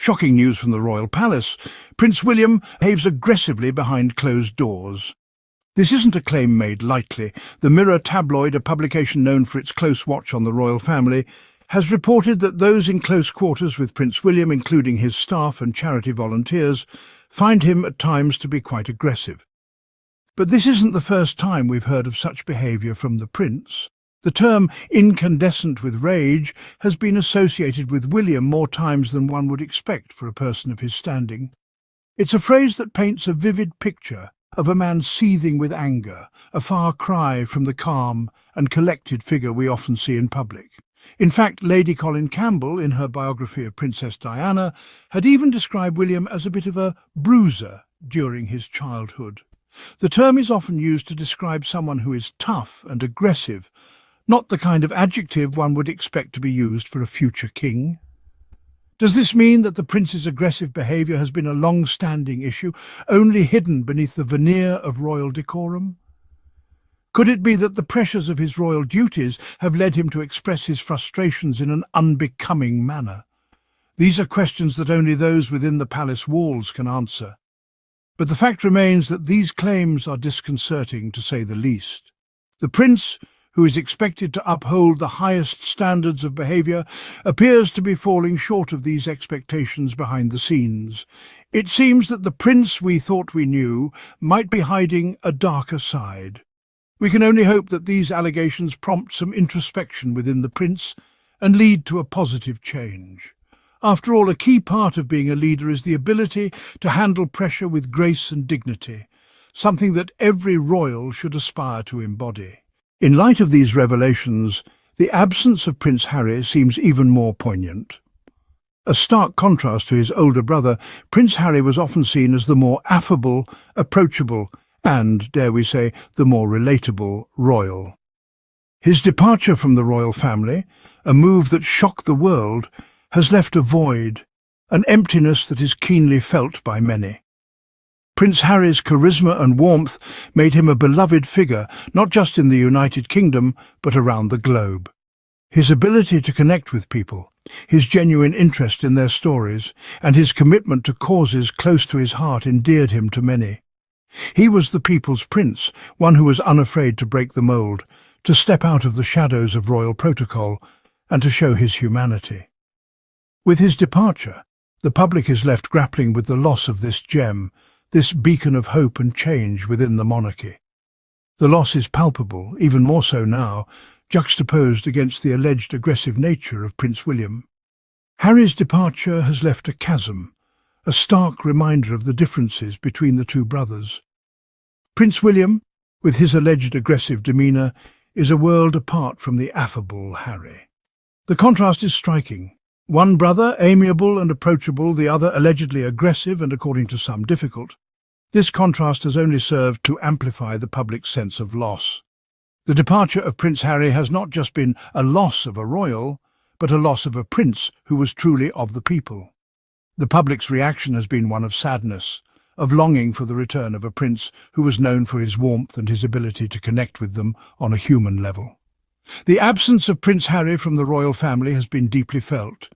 Shocking news from the royal palace. Prince William behaves aggressively behind closed doors. This isn't a claim made lightly. The Mirror tabloid, a publication known for its close watch on the royal family, has reported that those in close quarters with Prince William, including his staff and charity volunteers, find him at times to be quite aggressive. But this isn't the first time we've heard of such behaviour from the prince. The term incandescent with rage has been associated with William more times than one would expect for a person of his standing. It's a phrase that paints a vivid picture of a man seething with anger, a far cry from the calm and collected figure we often see in public. In fact, Lady Colin Campbell, in her biography of Princess Diana, had even described William as a bit of a bruiser during his childhood. The term is often used to describe someone who is tough and aggressive, not the kind of adjective one would expect to be used for a future king. Does this mean that the prince's aggressive behaviour has been a long-standing issue, only hidden beneath the veneer of royal decorum? Could it be that the pressures of his royal duties have led him to express his frustrations in an unbecoming manner? These are questions that only those within the palace walls can answer. But the fact remains that these claims are disconcerting, to say the least. The prince, who is expected to uphold the highest standards of behaviour, appears to be falling short of these expectations behind the scenes. It seems that the prince we thought we knew might be hiding a darker side. We can only hope that these allegations prompt some introspection within the prince and lead to a positive change. After all, a key part of being a leader is the ability to handle pressure with grace and dignity, something that every royal should aspire to embody. In light of these revelations, the absence of Prince Harry seems even more poignant. A stark contrast to his older brother, Prince Harry was often seen as the more affable, approachable, and, dare we say, the more relatable royal. His departure from the royal family, a move that shocked the world, has left a void, an emptiness that is keenly felt by many. Prince Harry's charisma and warmth made him a beloved figure, not just in the United Kingdom, but around the globe. His ability to connect with people, his genuine interest in their stories, and his commitment to causes close to his heart endeared him to many. He was the people's prince, one who was unafraid to break the mould, to step out of the shadows of royal protocol, and to show his humanity. With his departure, the public is left grappling with the loss of this gem, this beacon of hope and change within the monarchy. The loss is palpable, even more so now, juxtaposed against the alleged aggressive nature of Prince William. Harry's departure has left a chasm, a stark reminder of the differences between the two brothers. Prince William, with his alleged aggressive demeanour, is a world apart from the affable Harry. The contrast is striking. One brother, amiable and approachable, the other allegedly aggressive and, according to some, difficult. This contrast has only served to amplify the public's sense of loss. The departure of Prince Harry has not just been a loss of a royal, but a loss of a prince who was truly of the people. The public's reaction has been one of sadness, of longing for the return of a prince who was known for his warmth and his ability to connect with them on a human level. The absence of Prince Harry from the royal family has been deeply felt,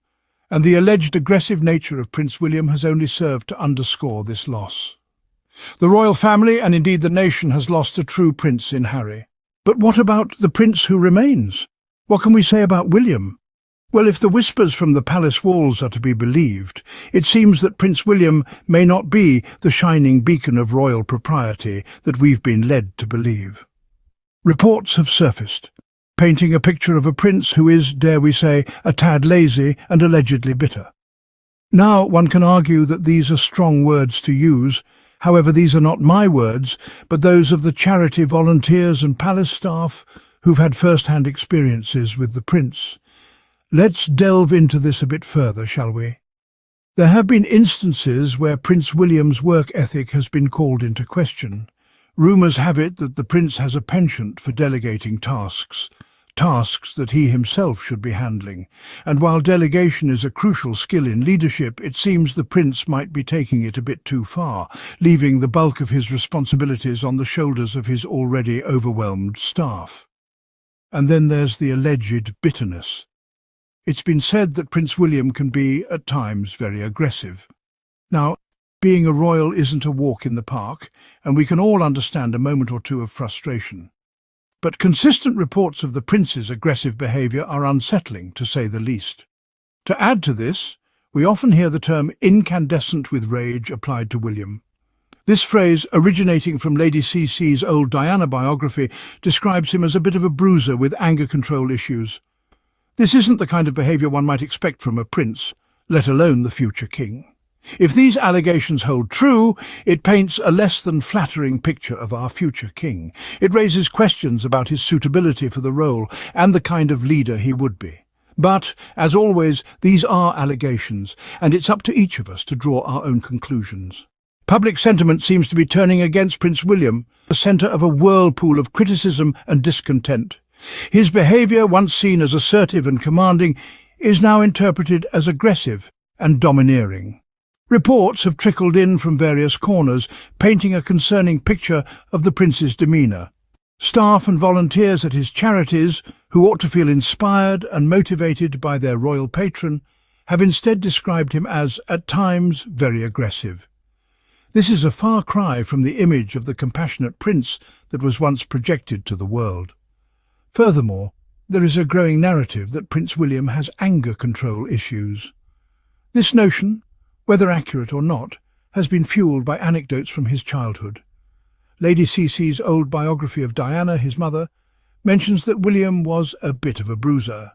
and the alleged aggressive nature of Prince William has only served to underscore this loss. The royal family, and indeed the nation, has lost a true prince in Harry. But what about the prince who remains? What can we say about William? Well, if the whispers from the palace walls are to be believed, it seems that Prince William may not be the shining beacon of royal propriety that we've been led to believe. Reports have surfaced, painting a picture of a prince who is, dare we say, a tad lazy and allegedly bitter. Now, one can argue that these are strong words to use. However, these are not my words, but those of the charity volunteers and palace staff who've had first-hand experiences with the prince. Let's delve into this a bit further, shall we? There have been instances where Prince William's work ethic has been called into question. Rumours have it that the prince has a penchant for delegating tasks that he himself should be handling, and while delegation is a crucial skill in leadership, it seems the prince might be taking it a bit too far, leaving the bulk of his responsibilities on the shoulders of his already overwhelmed staff. And then there's the alleged bitterness. It's been said that Prince William can be, at times, very aggressive. Now, being a royal isn't a walk in the park, and we can all understand a moment or two of frustration. But consistent reports of the prince's aggressive behaviour are unsettling, to say the least. To add to this, we often hear the term incandescent with rage applied to William. This phrase, originating from Lady CC's old Diana biography, describes him as a bit of a bruiser with anger control issues. This isn't the kind of behaviour one might expect from a prince, let alone the future king. If these allegations hold true, it paints a less than flattering picture of our future king. It raises questions about his suitability for the role and the kind of leader he would be. But, as always, these are allegations, and it's up to each of us to draw our own conclusions. Public sentiment seems to be turning against Prince William, the centre of a whirlpool of criticism and discontent. His behaviour, once seen as assertive and commanding, is now interpreted as aggressive and domineering. Reports have trickled in from various corners, painting a concerning picture of the prince's demeanour. Staff and volunteers at his charities, who ought to feel inspired and motivated by their royal patron, have instead described him as, at times, very aggressive. This is a far cry from the image of the compassionate prince that was once projected to the world. Furthermore, there is a growing narrative that Prince William has anger control issues. This notion, whether accurate or not, has been fueled by anecdotes from his childhood. Lady CC's old biography of Diana, his mother, mentions that William was a bit of a bruiser.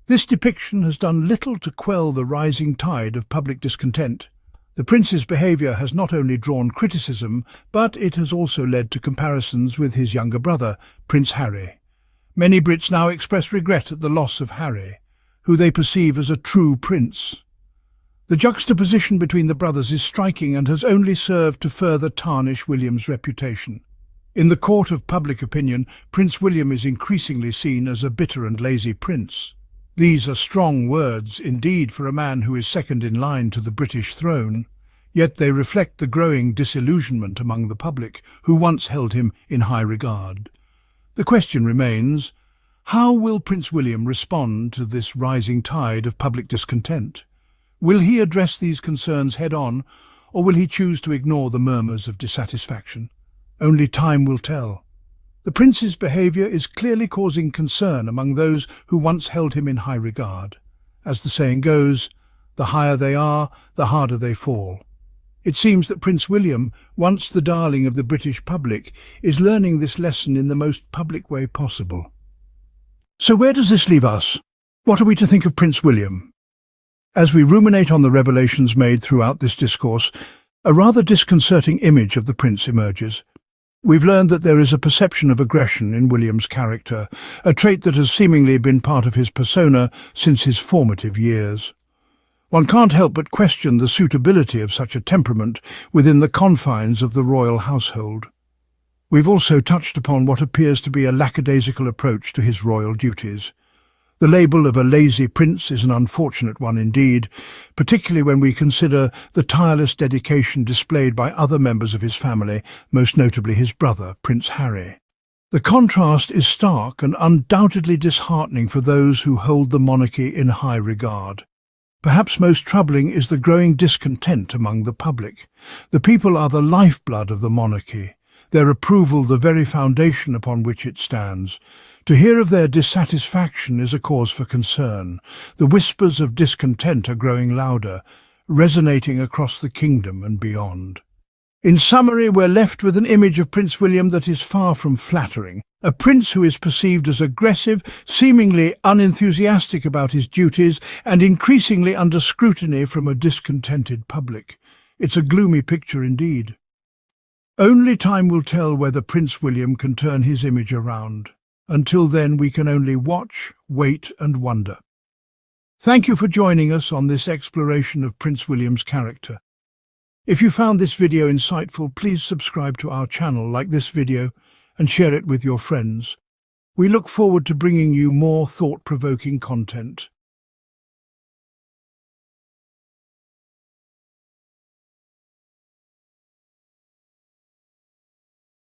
This depiction has done little to quell the rising tide of public discontent. The prince's behaviour has not only drawn criticism, but it has also led to comparisons with his younger brother, Prince Harry. Many Brits now express regret at the loss of Harry, who they perceive as a true prince. The juxtaposition between the brothers is striking and has only served to further tarnish William's reputation. In the court of public opinion, Prince William is increasingly seen as a bitter and lazy prince. These are strong words indeed for a man who is second in line to the British throne, yet they reflect the growing disillusionment among the public who once held him in high regard. The question remains, how will Prince William respond to this rising tide of public discontent? Will he address these concerns head-on, or will he choose to ignore the murmurs of dissatisfaction? Only time will tell. The prince's behaviour is clearly causing concern among those who once held him in high regard. As the saying goes, the higher they are, the harder they fall. It seems that Prince William, once the darling of the British public, is learning this lesson in the most public way possible. So where does this leave us? What are we to think of Prince William? As we ruminate on the revelations made throughout this discourse, a rather disconcerting image of the prince emerges. We've learned that there is a perception of aggression in William's character, a trait that has seemingly been part of his persona since his formative years. One can't help but question the suitability of such a temperament within the confines of the royal household. We've also touched upon what appears to be a lackadaisical approach to his royal duties. The label of a lazy prince is an unfortunate one indeed, particularly when we consider the tireless dedication displayed by other members of his family, most notably his brother, Prince Harry. The contrast is stark and undoubtedly disheartening for those who hold the monarchy in high regard. Perhaps most troubling is the growing discontent among the public. The people are the lifeblood of the monarchy, their approval the very foundation upon which it stands. To hear of their dissatisfaction is a cause for concern. The whispers of discontent are growing louder, resonating across the kingdom and beyond. In summary, we're left with an image of Prince William that is far from flattering. A prince who is perceived as aggressive, seemingly unenthusiastic about his duties, and increasingly under scrutiny from a discontented public. It's a gloomy picture indeed. Only time will tell whether Prince William can turn his image around. Until then, we can only watch, wait and wonder. Thank you for joining us on this exploration of Prince William's character. If you found this video insightful, please subscribe to our channel, like this video, and share it with your friends. We look forward to bringing you more thought-provoking content.